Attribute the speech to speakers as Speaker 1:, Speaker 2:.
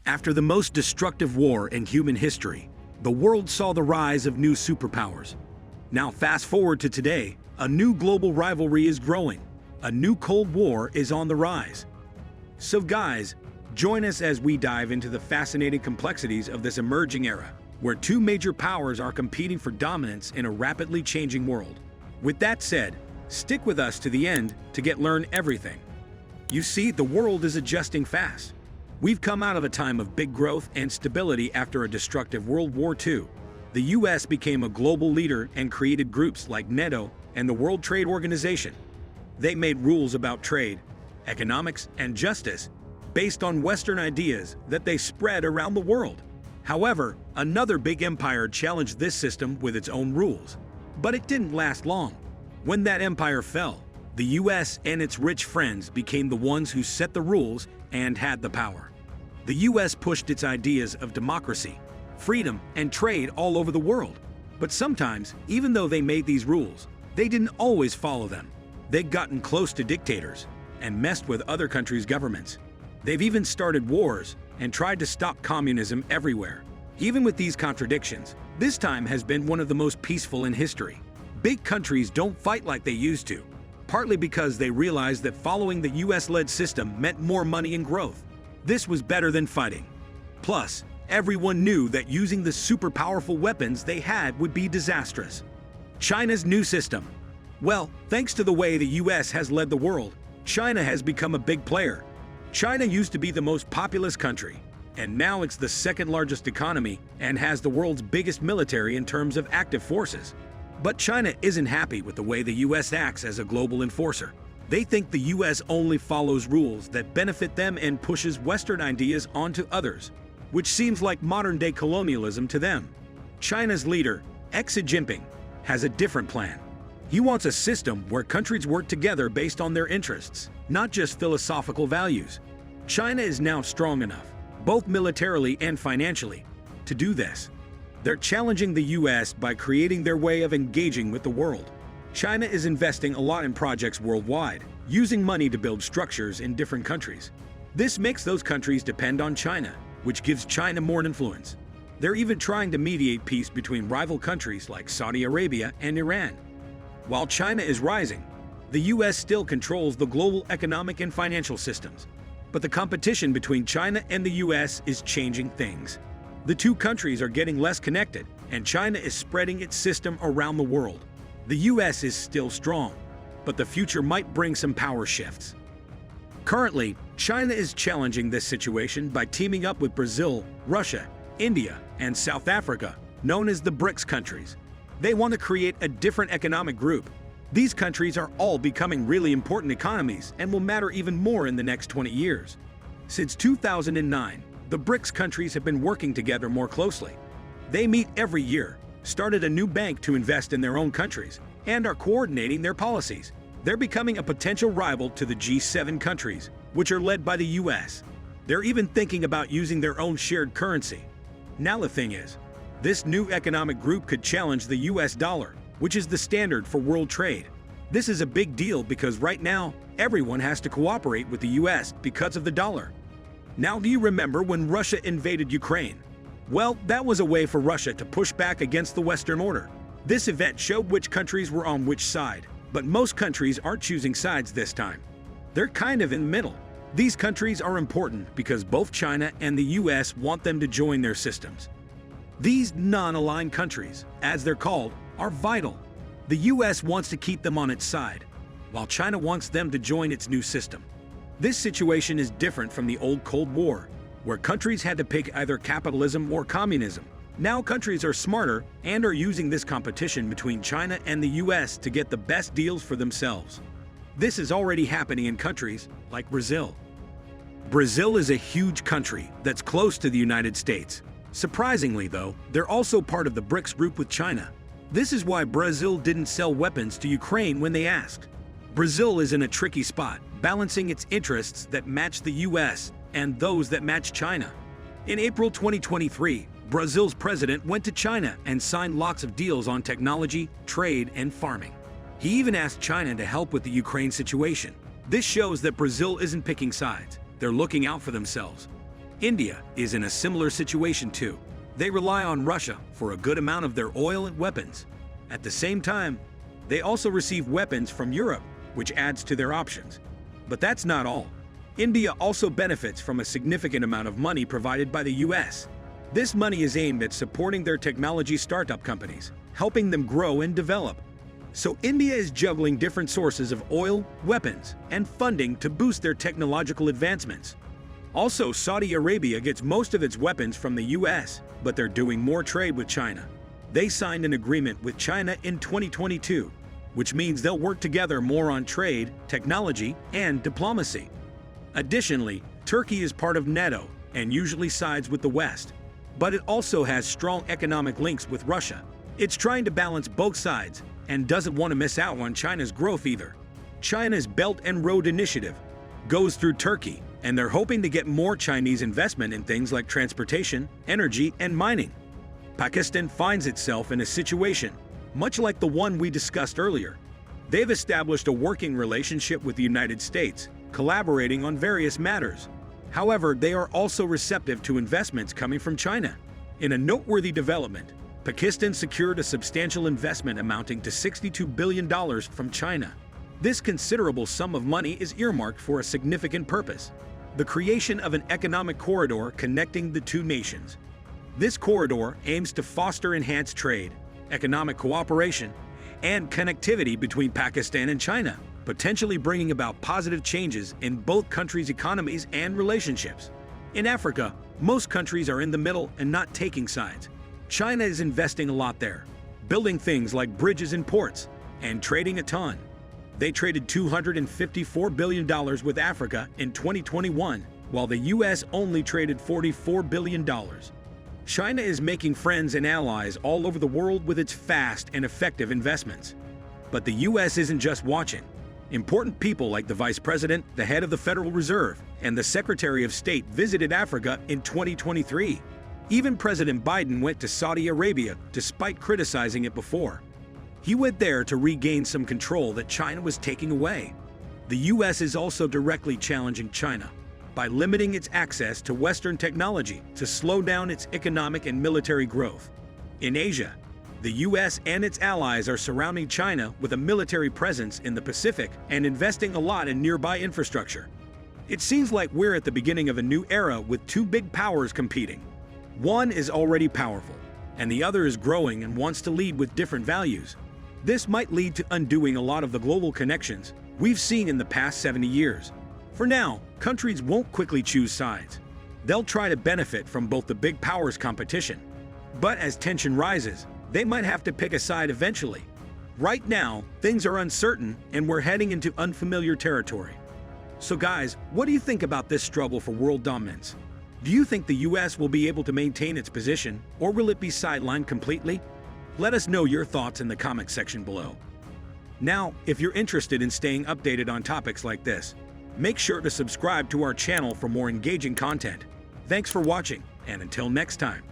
Speaker 1: After the most destructive war in human history, the world saw the rise of new superpowers. Now fast forward to today, a new global rivalry is growing. A new Cold War is on the rise. So guys, join us as we dive into the fascinating complexities of this emerging era, where two major powers are competing for dominance in a rapidly changing world. With that said, stick with us to the end to learn everything. You see, the world is adjusting fast. We've come out of a time of big growth and stability after a destructive World War II. The US became a global leader and created groups like NATO and the World Trade Organization. They made rules about trade, economics, and justice based on Western ideas that they spread around the world. However, another big empire challenged this system with its own rules. But it didn't last long. When that empire fell, the US and its rich friends became the ones who set the rules and had the power. The US pushed its ideas of democracy, freedom, and trade all over the world. But sometimes, even though they made these rules, they didn't always follow them. They'd gotten close to dictators and messed with other countries' governments. They've even started wars and tried to stop communism everywhere. Even with these contradictions, this time has been one of the most peaceful in history. Big countries don't fight like they used to, partly because they realized that following the US-led system meant more money and growth. This was better than fighting. Plus, everyone knew that using the super powerful weapons they had would be disastrous. China's new system. Well, thanks to the way the US has led the world, China has become a big player. China used to be the most populous country, and now it's the second largest economy and has the world's biggest military in terms of active forces. But China isn't happy with the way the US acts as a global enforcer. They think the US only follows rules that benefit them and pushes Western ideas onto others, which seems like modern-day colonialism to them. China's leader, Xi Jinping, has a different plan. He wants a system where countries work together based on their interests, not just philosophical values. China is now strong enough, both militarily and financially, to do this. They're challenging the US by creating their way of engaging with the world. China is investing a lot in projects worldwide, using money to build structures in different countries. This makes those countries depend on China, which gives China more influence. They're even trying to mediate peace between rival countries like Saudi Arabia and Iran. While China is rising, the US still controls the global economic and financial systems. But the competition between China and the US is changing things. The two countries are getting less connected, and China is spreading its system around the world. The US is still strong, but the future might bring some power shifts. Currently, China is challenging this situation by teaming up with Brazil, Russia, India, and South Africa, known as the BRICS countries. They want to create a different economic group. These countries are all becoming really important economies and will matter even more in the next 20 years. Since 2009, the BRICS countries have been working together more closely. They meet every year, started a new bank to invest in their own countries, and are coordinating their policies. They're becoming a potential rival to the G7 countries, which are led by the US. They're even thinking about using their own shared currency. Now the thing is, this new economic group could challenge the US dollar, which is the standard for world trade. This is a big deal because right now, everyone has to cooperate with the US because of the dollar. Now, do you remember when Russia invaded Ukraine? Well, that was a way for Russia to push back against the Western order. This event showed which countries were on which side, but most countries aren't choosing sides this time. They're kind of in the middle. These countries are important because both China and the US want them to join their systems. These non-aligned countries, as they're called, are vital. The US wants to keep them on its side, while China wants them to join its new system. This situation is different from the old Cold War, where countries had to pick either capitalism or communism. Now countries are smarter and are using this competition between China and the US to get the best deals for themselves. This is already happening in countries like Brazil. Brazil is a huge country that's close to the United States. Surprisingly, though, they're also part of the BRICS group with China. This is why Brazil didn't sell weapons to Ukraine when they asked. Brazil is in a tricky spot, balancing its interests that match the US and those that match China. In April 2023, Brazil's president went to China and signed lots of deals on technology, trade, and farming. He even asked China to help with the Ukraine situation. This shows that Brazil isn't picking sides. They're looking out for themselves. India is in a similar situation too. They rely on Russia for a good amount of their oil and weapons. At the same time, they also receive weapons from Europe, which adds to their options. But that's not all. India also benefits from a significant amount of money provided by the US. This money is aimed at supporting their technology startup companies, helping them grow and develop. So India is juggling different sources of oil, weapons, and funding to boost their technological advancements. Also, Saudi Arabia gets most of its weapons from the US, but they're doing more trade with China. They signed an agreement with China in 2022, which means they'll work together more on trade, technology, and diplomacy. Additionally, Turkey is part of NATO and usually sides with the West, but it also has strong economic links with Russia. It's trying to balance both sides and doesn't want to miss out on China's growth either. China's Belt and Road Initiative goes through Turkey, and they're hoping to get more Chinese investment in things like transportation, energy, and mining. Pakistan finds itself in a situation much like the one we discussed earlier. They've established a working relationship with the United States, collaborating on various matters. However, they are also receptive to investments coming from China. In a noteworthy development, Pakistan secured a substantial investment amounting to $62 billion from China. This considerable sum of money is earmarked for a significant purpose: the creation of an economic corridor connecting the two nations. This corridor aims to foster enhanced trade, economic cooperation, and connectivity between Pakistan and China, potentially bringing about positive changes in both countries' economies and relationships. In Africa, most countries are in the middle and not taking sides. China is investing a lot there, building things like bridges and ports, and trading a ton. They traded $254 billion with Africa in 2021, while the US only traded $44 billion. China is making friends and allies all over the world with its fast and effective investments. But the US isn't just watching. Important people like the Vice President, the head of the Federal Reserve, and the Secretary of State visited Africa in 2023. Even President Biden went to Saudi Arabia despite criticizing it before. He went there to regain some control that China was taking away. The US is also directly challenging China by limiting its access to Western technology to slow down its economic and military growth. In Asia, the US and its allies are surrounding China with a military presence in the Pacific and investing a lot in nearby infrastructure. It seems like we're at the beginning of a new era with two big powers competing. One is already powerful, and the other is growing and wants to lead with different values. This might lead to undoing a lot of the global connections we've seen in the past 70 years. For now, countries won't quickly choose sides. They'll try to benefit from both the big powers' competition. But as tension rises, they might have to pick a side eventually. Right now, things are uncertain and we're heading into unfamiliar territory. So guys, what do you think about this struggle for world dominance? Do you think the US will be able to maintain its position, or will it be sidelined completely? Let us know your thoughts in the comment section below. Now, if you're interested in staying updated on topics like this, make sure to subscribe to our channel for more engaging content. Thanks for watching, and until next time.